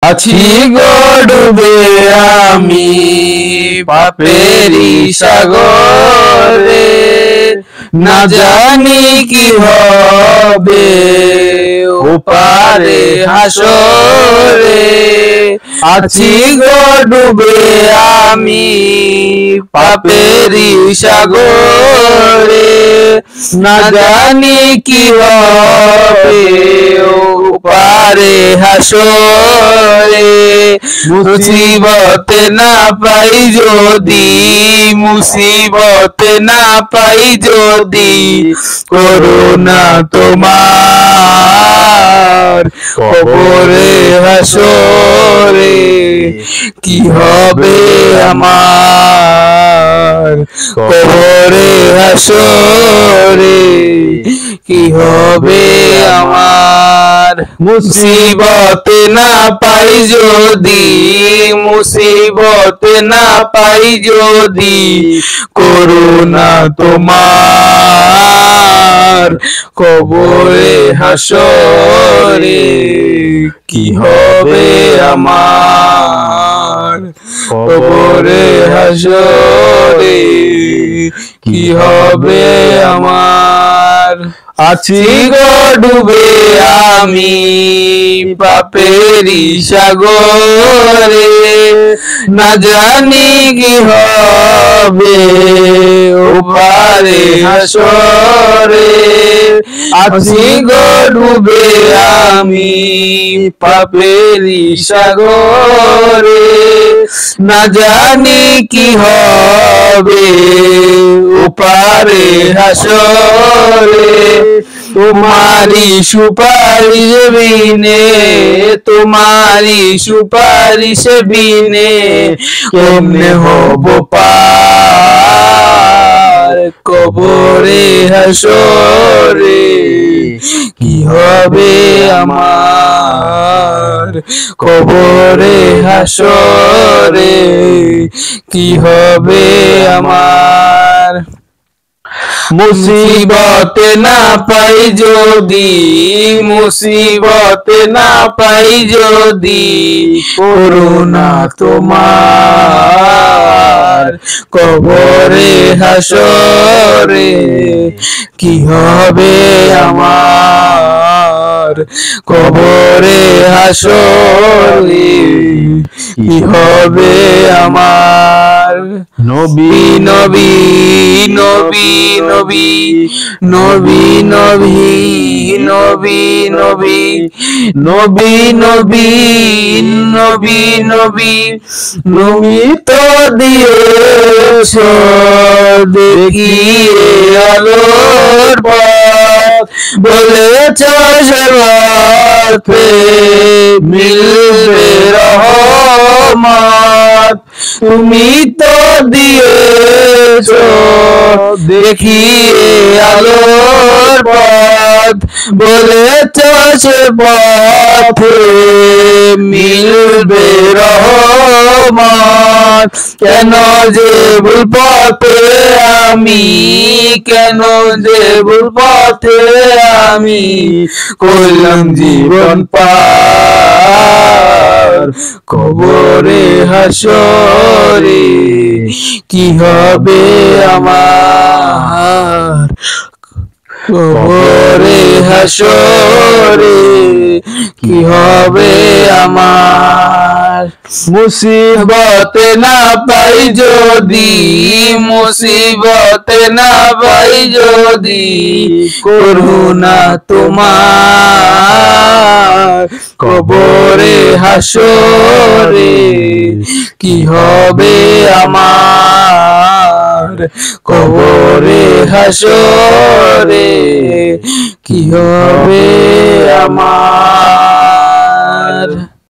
আছি গো ডুবে আমি পাপেরি সাগরে, না জানি কি হবে ওপারে হাসরে। আছি গো ডুবে আমি পাপেরি সাগরে, না জানি কি হবে ওপারে হাসরে। মুসিবত না পাই যদি, মুসিবত না পাই যদি, করুণা তোমার কবরে হাসরে। কি হবে আমার কবরে হাসরে, কি হবে আমার। মুসিবত না পাই যদি, মুসিবত না পাই যদি, করুণা তোমার কবরে হাসরে। কি হবে আমার কবরে হাসরে, কি হবে আমার। আছি গো ডুবে আমি পাপেরি সাগরে, না জানি কি হবে ওপারে হাসরে। আছি গো ডুবে আমি পাপেরি সাগরে, না জানি কি হবে ওপারে হাসরে। তোমারি সুপারিশ বিনে, তোমারি সুপারিশ বিনে, কেমনে হব পার কবরে হাসরে। কি হবে আমার কবরে হাসরে, কি হবে আমার। মুসিবত না পাই যদি, মুসিবত না পাই যদি, করুণা তোমার কবরে হাসরে। কি হবে আমার কবরে হাসরে, কি হবে আমার। নবী নবী নবী নবী নবী নবী নবী নবী নবী নবী নবী নবী নবী তো দিয়েছ দেখিয়ে আলোর পথ, বলেছ সর্বত্রে মিলবে রহমত। তুমি তো দিয়েছ দেখিয়ে আলোর পথ, বলেছ সে পথে মিলবে রহমত। কেন যে ভুল পথে আমি, কেন যে ভুল পথে আমি, করলাম জীবন পার কবরে হাসরে। কি হবে আমার কবরে হাসরে, কি হবে আমার। মুসিবত না পাই যদি, মুসিবত না পাই যদি, করুণা তোমার কবরে হাসরে। কি হবে আমার কবরে হাসরে, কি হবে আমার।